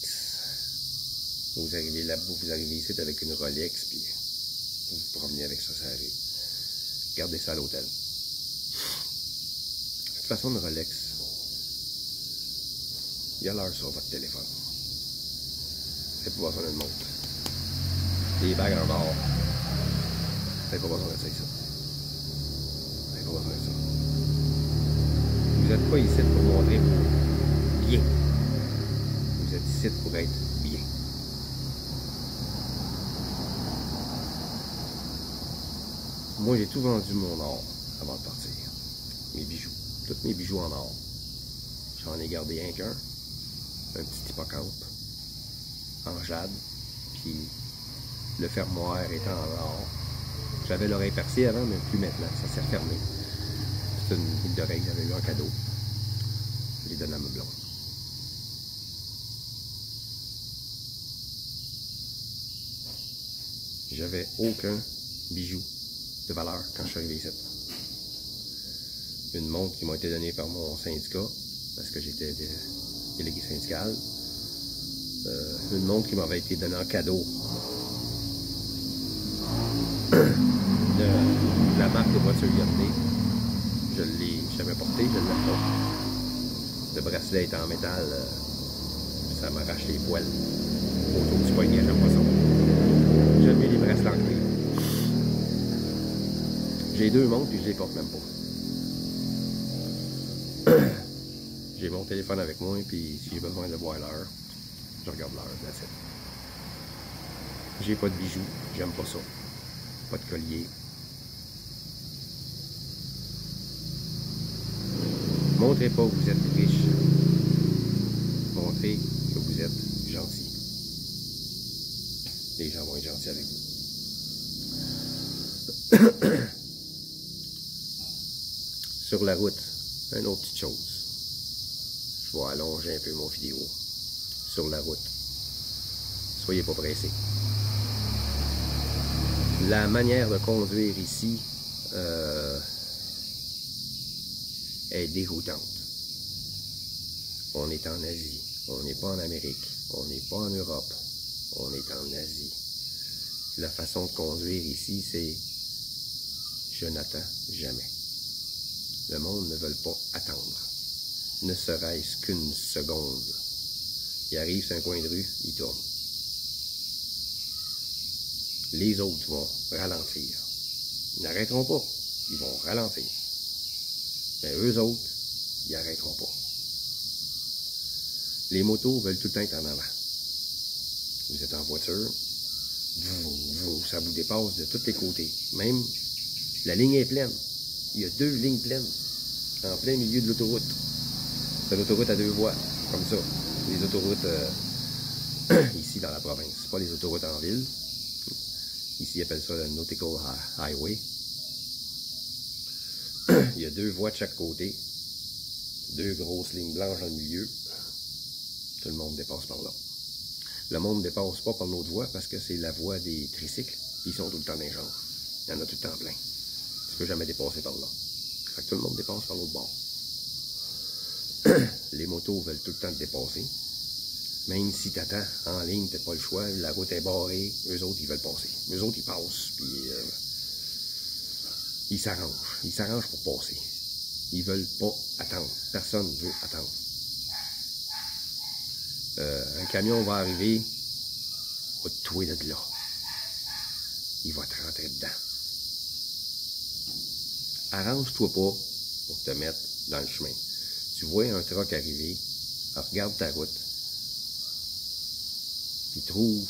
Vous arrivez là-bas, vous arrivez ici avec une Rolex, puis vous vous promenez avec ça, ça arrive. Gardez ça à l'hôtel. De toute façon, une Rolex, il y a l'heure sur votre téléphone. Faites pas besoin d'une montre. Les bagues en or. Faites pas besoin de ça ici. Faites pas besoin de ça. Vous n'êtes pas ici pour montrer bien. Vous êtes ici pour être bien. Moi, j'ai tout vendu mon or avant de partir. Mes bijoux. Tous mes bijoux en or. J'en ai gardé un qu'un. Un petit hippocampe. En jade. Puis le fermoir est en or. J'avais l'oreille percée avant, mais plus maintenant. Ça s'est refermé. C'est une boucle d'oreille que j'avais eu en cadeau. Je l'ai donné à ma blonde. J'avais aucun bijou de valeur quand je suis arrivé ici. Une montre qui m'a été donnée par mon syndicat, parce que j'étais délégué syndical. Une montre qui m'avait été donnée en cadeau de la marque de voiture Hyundai. Je ne l'ai jamais porté, je ne l'ai pas. Le bracelet est en métal, ça m'arrache les poils autour du poignet, j'aime pas ça. J'aime bien les bracelets en cuir. J'ai deux montres et je les porte même pas. J'ai mon téléphone avec moi et puis si j'ai besoin de voir l'heure, je regarde l'heure, that's it. J'ai pas de bijoux, j'aime pas ça. Pas de collier. Montrez pas que vous êtes riche. Montrez que vous êtes gentil. Les gens vont être gentils avec vous. Sur la route, une autre petite chose. Je vais allonger un peu mon vidéo. Sur la route. Soyez pas pressés. La manière de conduire ici est déroutante. On est en Asie. On n'est pas en Amérique. On n'est pas en Europe. On est en Asie. La façon de conduire ici, c'est je n'attends jamais. Le monde ne veut pas attendre. Ne serait-ce qu'une seconde. Il arrive sur un coin de rue, il tourne. Les autres vont ralentir. Ils n'arrêteront pas. Ils vont ralentir. Mais eux autres, ils n'arrêteront pas. Les motos veulent tout le temps être en avant. Vous êtes en voiture, ça vous dépasse de tous les côtés. Même, la ligne est pleine. Il y a deux lignes pleines, en plein milieu de l'autoroute. C'est l'autoroute à deux voies, comme ça. Les autoroutes ici dans la province. C'est pas les autoroutes en ville. Ici, ils appellent ça le Nautical Highway. Il y a deux voies de chaque côté. Deux grosses lignes blanches dans le milieu. Tout le monde dépasse par là. Le monde ne dépasse pas par l'autre voie parce que c'est la voie des tricycles. Ils sont tout le temps dans les jambes. Il y en a tout le temps plein. Tu ne peux jamais dépasser par là. Fait que tout le monde dépasse par l'autre bord. Les motos veulent tout le temps te dépasser. Même si tu attends en ligne, tu n'as pas le choix, la route est barrée, eux autres, ils veulent passer. Eux autres, ils passent, puis ils s'arrangent. Ils s'arrangent pour passer. Ils veulent pas attendre. Personne ne veut attendre. Un camion va arriver, va te tuer de là. Il va te rentrer dedans. Arrange-toi pas pour te mettre dans le chemin. Tu vois un truck arriver, regarde ta route, puis trouve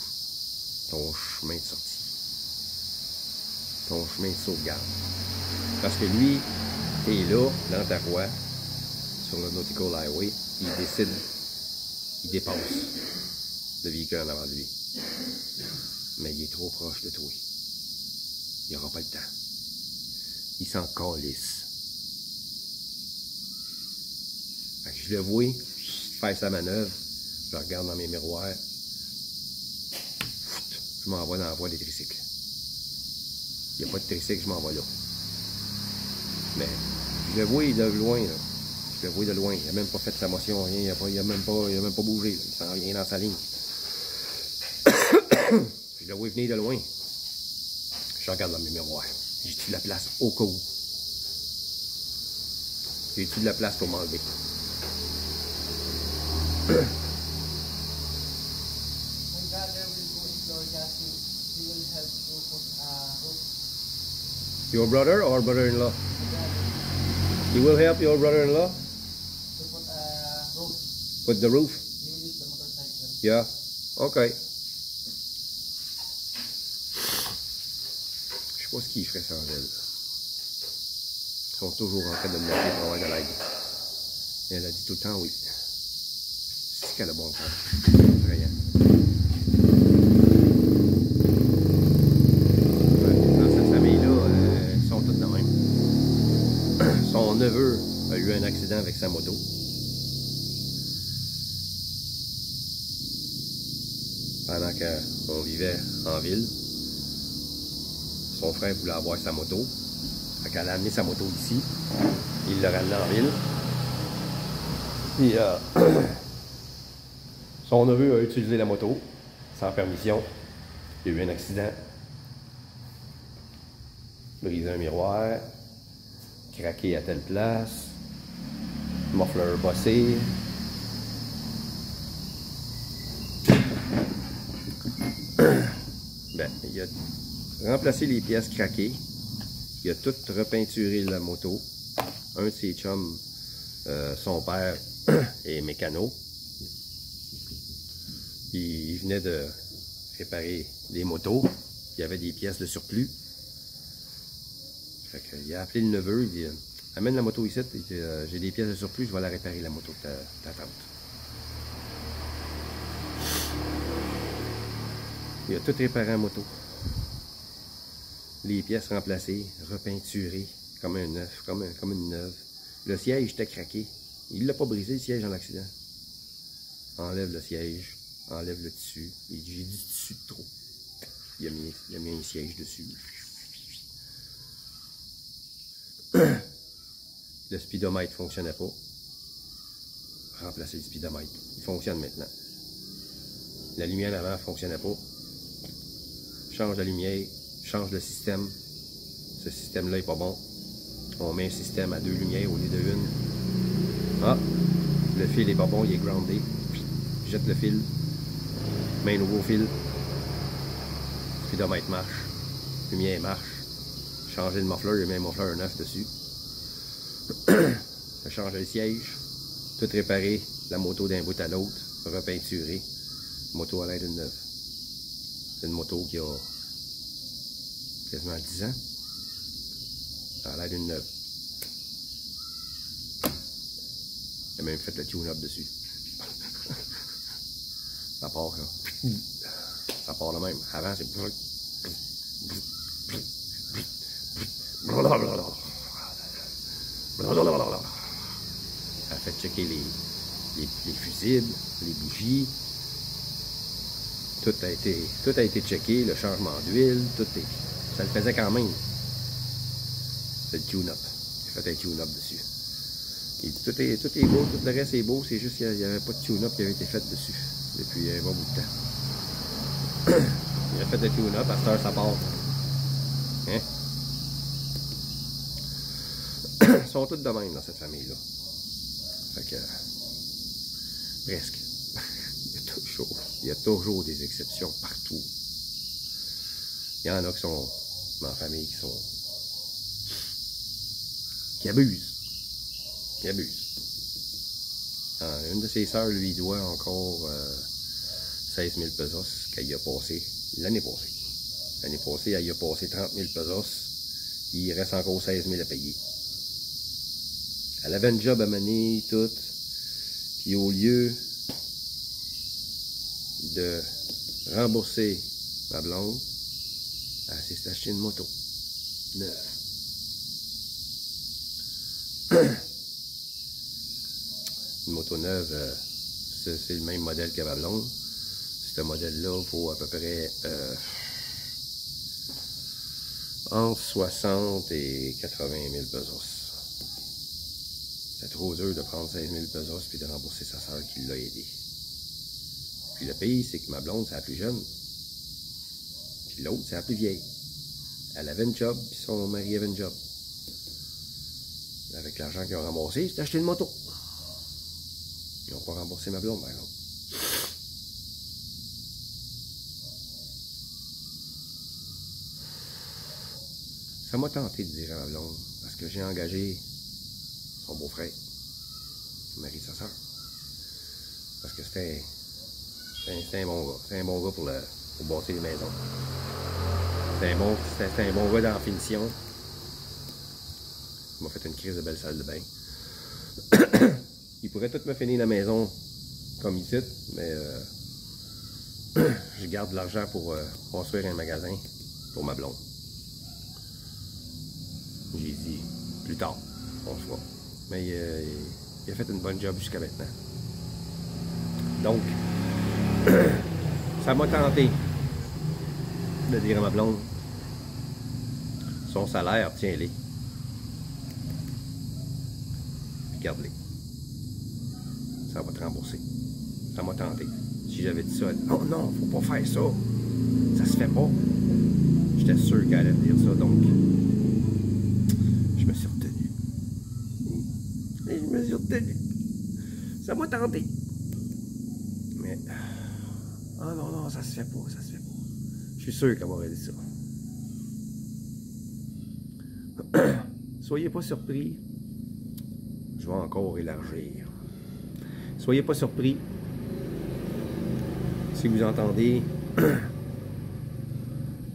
ton chemin de sortie. Ton chemin de sauvegarde. Parce que lui, t'es là, dans ta voie, sur le Nautical Highway, il décide, il dépasse le véhicule en avant de lui. Mais il est trop proche de toi. Il n'aura pas le temps. Il s'en calisse. Fait que je le vois faire sa manœuvre, je le regarde dans mes miroirs, je m'envoie dans la voie des tricycles. Il n'y a pas de tricycle, je m'envoie là. Mais je le vois de loin, là. Je le vois de loin. Il n'a même pas fait sa motion, rien. Il n'a même pas bougé. Là. Il s'en vient dans sa ligne. Je le vois venir de loin. Je regarde dans mes miroirs. J'ai-tu de la place au cas où? J'ai-tu de la place pour m'enlever? Your brother or brother-in-law? He will help your brother-in-law? To put a roof. Put the roof? He will use the motorcycle. Yeah. Okay. Je sais pas ce qu'ils feraient sans elle. Ils sont toujours en train de me demander pour avoir de l'aide. Et elle a dit tout le temps oui. C'est qu'elle a bon cœur. Effrayant. Dans cette famille-là, ils sont tous de même. Son neveu a eu un accident avec sa moto. Pendant qu'on vivait en ville. Son frère voulait avoir sa moto. Fait qu'elle a amené sa moto ici. Il l'a ramené en ville. Puis son neveu a utilisé la moto sans permission. Il y a eu un accident. Brisé un miroir. Craqué à telle place. Muffler bossé. Ben, il a remplacé les pièces craquées. Il a tout repeinturé la moto. Un de ses chums, son père, est mécano. Il venait de réparer des motos. Il y avait des pièces de surplus. Fait que, il a appelé le neveu. Il dit amène la moto ici. Il dit j'ai des pièces de surplus, je vais la réparer, la moto de ta tante. Il a tout réparé en moto. Les pièces remplacées, repeinturées, comme un neuf, comme une neuve. Le siège était craqué. Il l'a pas brisé, le siège en accident. Enlève le siège, enlève le tissu. Il dit, j'ai du tissu de trop. Il a mis un siège dessus. Le speedomètre ne fonctionnait pas. Remplacer le speedomètre. Il fonctionne maintenant. La lumière avant ne fonctionnait pas. Change la lumière, change le système. Ce système-là n'est pas bon. On met un système à 2 lumières au lieu de une. Ah, le fil n'est pas bon, il est groundé. Jette le fil. Mets un nouveau fil. Speedomètre marche. Lumière marche. Changer le muffler, il met un muffler neuf dessus. Changer le siège. Tout réparé. La moto d'un bout à l'autre. Repeinturé. Moto à l'aide d'une neuve. C'est une moto qui a quasiment 10 ans. À l'aide d'une neuve. Il a même fait le tune-up dessus. Ça part, là. Ça part le même. Avant, c'est... Elle a fait checker les fusibles, les bougies. Tout a été checké, le changement d'huile, ça le faisait quand même. C'est le tune-up. J'ai fait un tune-up dessus. Et tout est beau, tout le reste est beau, c'est juste qu'il n'y avait pas de tune-up qui avait été fait dessus depuis un bon bout de temps. Il a fait le tune-up, à cette heure ça part. Hein? Ils sont tous de même dans cette famille-là. Fait que, presque. Il y a toujours des exceptions partout. Il y en a qui sont dans la famille qui abusent. Une de ses sœurs lui doit encore 16 000 pesos qu'elle y a passé l'année passée. L'année passée, elle y a passé 30 000 pesos. Il reste encore 16 000 à payer. Elle avait un job à mener, tout. Puis au lieu de rembourser ma blonde, elle s'est acheté une moto neuve. Une moto neuve, c'est le même modèle que ma blonde. Ce modèle-là vaut à peu près entre 60 et 80 000 pesos. C'est trop dur de prendre 16 000 pesos puis de rembourser sa soeur qui l'a aidé. Puis le pire, c'est que ma blonde, c'est la plus jeune. Puis l'autre, c'est la plus vieille. Elle avait une job, puis son mari avait une job. Avec l'argent qu'ils ont remboursé, ils s'est acheté une moto. Ils n'ont pas remboursé ma blonde, par exemple. Ça m'a tenté de dire à ma blonde, parce que j'ai engagé son beau-frère, le mari de sa soeur. Parce que c'était un bon gars. C'était un bon gars pour bâtir les maisons. C'était un bon gars dans la finition. Il m'a fait une crise de belle salle de bain. Il pourrait tout me finir la maison comme ici, mais je garde de l'argent pour construire un magasin pour ma blonde. J'ai dit, plus tard, on se voit. Mais il a fait une bonne job jusqu'à maintenant. Donc, ça m'a tenté de dire à ma blonde, son salaire, tiens-les. Garde-les. Ça va te rembourser. Ça m'a tenté. Si j'avais dit ça, elle dit, oh non, faut pas faire ça. Ça se fait pas. J'étais sûr qu'elle allait me dire ça, donc je me suis retenu. Et je me suis retenu. Ça m'a tenté. Mais, oh non, non, ça se fait pas, ça se fait pas. Je suis sûr qu'elle m'aurait dit ça. Soyez pas surpris. Je vais encore élargir. Soyez pas surpris si vous entendez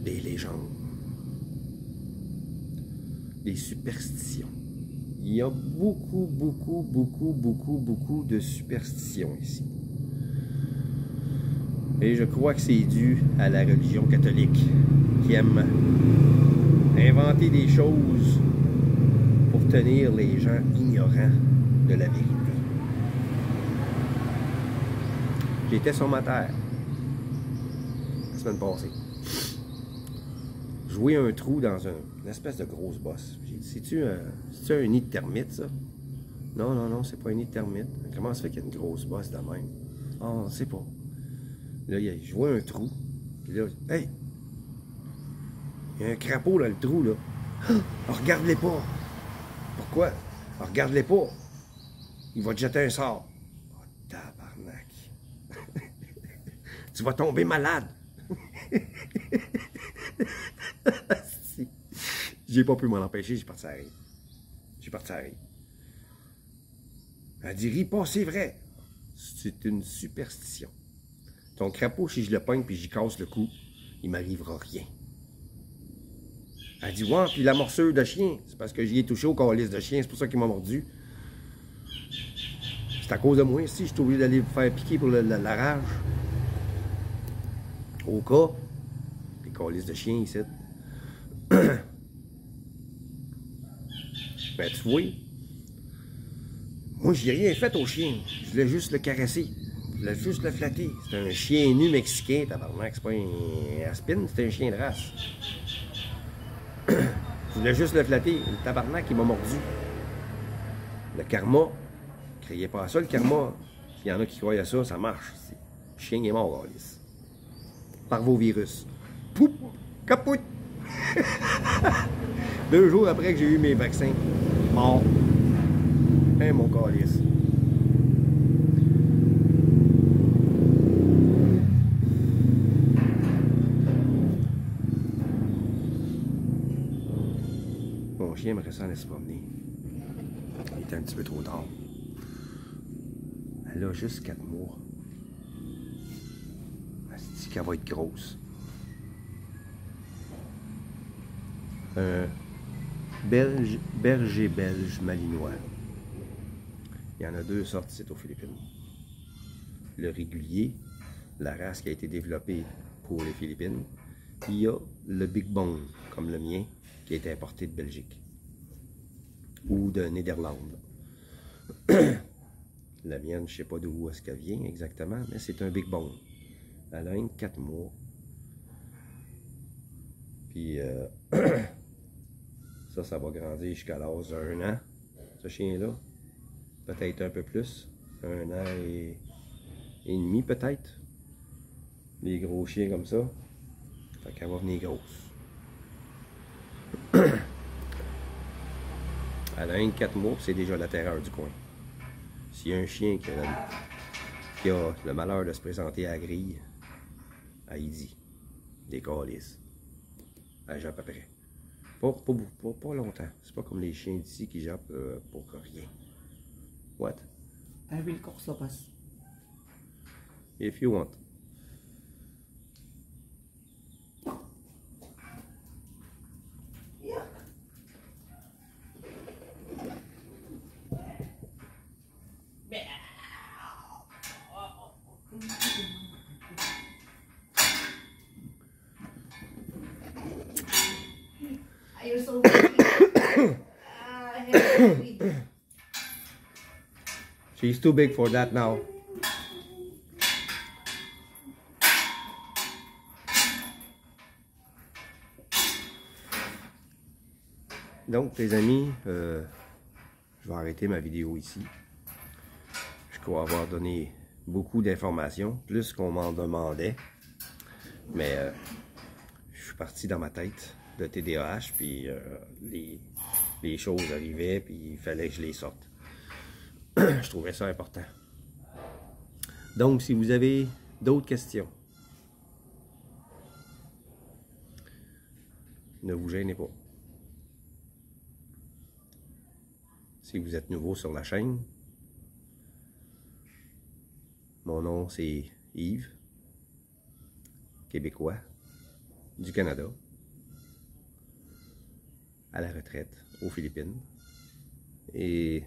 des légendes, des superstitions. Il y a beaucoup de superstitions ici. Et je crois que c'est dû à la religion catholique qui aime inventer des choses pour tenir les gens ignorants de la vérité. J'étais sur ma terre la semaine passée. Je voyais un trou dans une espèce de grosse bosse. J'ai dit, c'est-tu un nid de termites, ça? Non, non, non, c'est pas un nid de termites. Comment ça fait qu'il y a une grosse bosse de même? Ah, on ne sait pas. Là, je vois un trou. Puis là, hey! Il y a un crapaud dans le trou, là. Ah, regarde-les pas! Pourquoi? Ah, regarde-les pas! Il va te jeter un sort. Oh, tabarnak! Tu vas tomber malade! J'ai pas pu m'en empêcher, j'ai parti à rire. J'ai parti à rire. Elle dit, ris pas, c'est vrai. C'est une superstition. Ton crapaud, si je le pogne puis j'y casse le cou, il m'arrivera rien. Elle dit, ouais, puis la morsure de chien, c'est parce que j'y ai touché au calice de chien, c'est pour ça qu'il m'a mordu. C'est à cause de moi, si je suis obligé d'aller me faire piquer pour la rage. Au cas, les calices de chien ici. Ben, tu vois, moi, j'ai rien fait au chien. Je voulais juste le caresser. Je voulais juste le flatter. C'est un chien nu mexicain, tabarnak. C'est pas un Aspin, c'est un chien de race. Je voulais juste le flatter. Le tabarnak, il m'a mordu. Le karma, criez pas à ça, le karma. S'il y en a qui croient à ça, ça marche. Le chien est mort, Alice. Par vos virus. Poup! Capoute! 2 jours après que j'ai eu mes vaccins. Mort. Hein, mon calice. Mon chien me restait en laisser promener. Il était un petit peu trop tard. Elle a juste 4 mois. Elle se dit qu'elle va être grosse. Berger belge malinois. Il y en a 2 sortes ici aux Philippines. Le régulier, la race qui a été développée pour les Philippines. Puis il y a le Big Bone, comme le mien, qui a été importé de Belgique. Ou de Néderlande. La mienne, je ne sais pas d'où est-ce qu'elle vient exactement, mais c'est un Big Bone. Elle a 4 mois. Puis ça va grandir jusqu'à l'âge d'1 an, ce chien-là. Peut-être un peu plus. 1 an et demi, peut-être. Les gros chiens comme ça. Fait qu'elle va venir grosse. Elle a 4 mois, c'est déjà la terreur du coin. S'il y a un chien qui a le malheur de se présenter à la grille, elle y dit des calices. Elle jappe après. Pas longtemps. C'est pas comme les chiens d'ici qui jappent pour rien. What? I will cook sopas. If you want. You're so heavy. Heavy. She's too big for that now. Donc, les amis, je vais arrêter ma vidéo ici. Je crois avoir donné beaucoup d'informations, plus qu'on m'en demandait. Mais je suis parti dans ma tête de TDAH, puis les choses arrivaient, puis il fallait que je les sorte. Je trouvais ça important. Donc, si vous avez d'autres questions, ne vous gênez pas. Si vous êtes nouveau sur la chaîne, mon nom c'est Yves, Québécois, du Canada, à la retraite aux Philippines. Et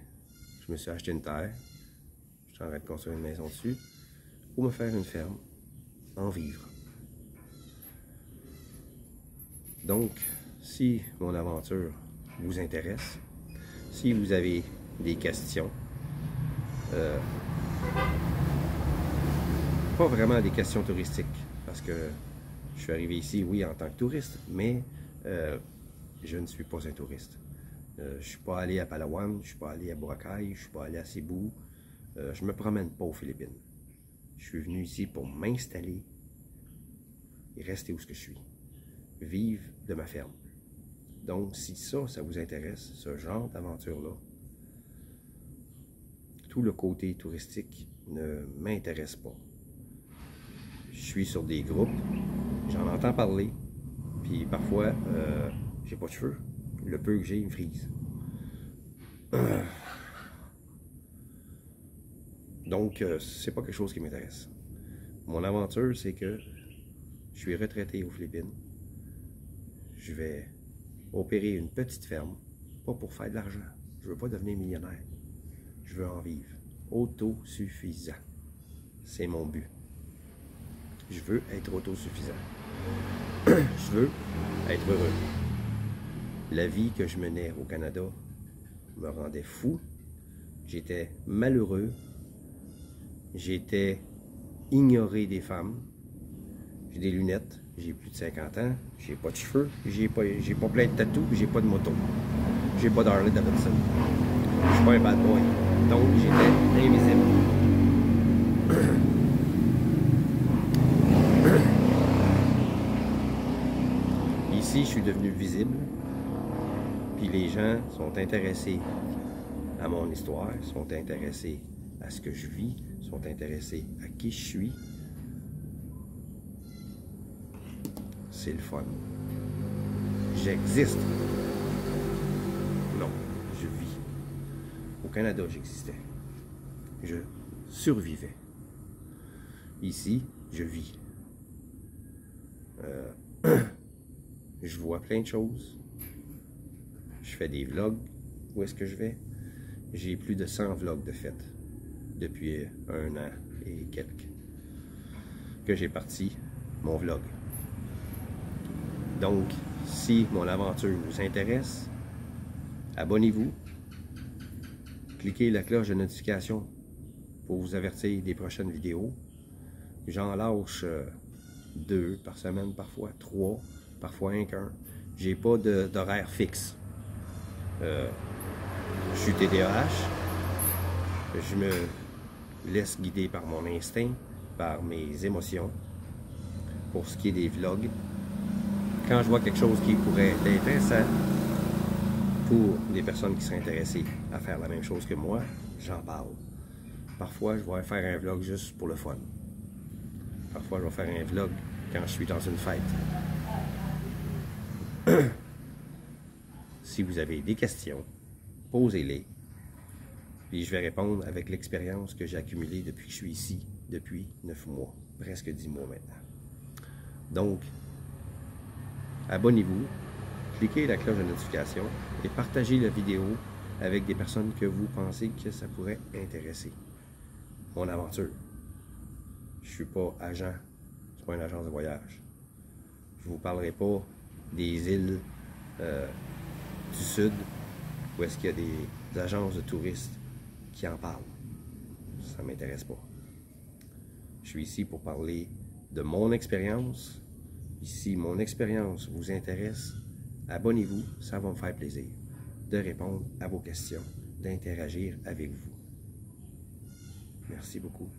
je me suis acheté une terre, je suis en train de construire une maison dessus, pour me faire une ferme, en vivre. Donc, si mon aventure vous intéresse, si vous avez des questions, pas vraiment des questions touristiques, parce que je suis arrivé ici, oui, en tant que touriste, mais je ne suis pas un touriste. Je ne suis pas allé à Palawan, je ne suis pas allé à Boracay, je ne suis pas allé à Cebu, je ne me promène pas aux Philippines. Je suis venu ici pour m'installer et rester où je suis, vivre de ma ferme. Donc, si ça vous intéresse, ce genre d'aventure-là, tout le côté touristique ne m'intéresse pas. Je suis sur des groupes, j'en entends parler, puis parfois, j'ai pas de cheveux. Le peu que j'ai, il me frise. Donc, c'est pas quelque chose qui m'intéresse. Mon aventure, c'est que je suis retraité aux Philippines. Je vais opérer une petite ferme, pas pour faire de l'argent. Je veux pas devenir millionnaire. Je veux en vivre. Autosuffisant. C'est mon but. Je veux être autosuffisant. Je veux être heureux. La vie que je menais au Canada me rendait fou. J'étais malheureux. J'étais ignoré des femmes. J'ai des lunettes. J'ai plus de 50 ans, j'ai pas de cheveux, j'ai pas plein de tatous, j'ai pas de moto. J'ai pas d'Harley Davidson. Je suis pas un bad boy. Donc j'étais invisible. Ici, je suis devenu visible. Puis les gens sont intéressés à mon histoire, sont intéressés à ce que je vis, sont intéressés à qui je suis. C'est le fun. J'existe. Non, je vis. Au Canada, j'existais. Je survivais. Ici, je vis. Je vois plein de choses. Je fais des vlogs. Où est-ce que je vais? J'ai plus de 100 vlogs de fait depuis 1 an et quelques que j'ai parti mon vlog. Donc, si mon aventure vous intéresse, abonnez-vous, cliquez la cloche de notification pour vous avertir des prochaines vidéos. J'en lâche 2 par semaine, parfois 3, parfois 1 qu'un. J'ai pas d'horaire fixe. Je suis TDAH, je me laisse guider par mon instinct, par mes émotions. Pour ce qui est des vlogs, quand je vois quelque chose qui pourrait être intéressant pour des personnes qui seraient intéressées à faire la même chose que moi, j'en parle. Parfois, je vais faire un vlog juste pour le fun. Parfois, je vais faire un vlog quand je suis dans une fête. Si vous avez des questions, posez-les. Puis je vais répondre avec l'expérience que j'ai accumulée depuis que je suis ici, depuis 9 mois, presque 10 mois maintenant. Donc, abonnez-vous, cliquez la cloche de notification et partagez la vidéo avec des personnes que vous pensez que ça pourrait intéresser. Mon aventure. Je ne suis pas agent, je ne suis pas une agence de voyage. Je ne vous parlerai pas des îles du Sud, où est-ce qu'il y a des agences de touristes qui en parlent. Ça ne m'intéresse pas. Je suis ici pour parler de mon expérience. Si mon expérience vous intéresse, abonnez-vous, ça va me faire plaisir de répondre à vos questions, d'interagir avec vous. Merci beaucoup.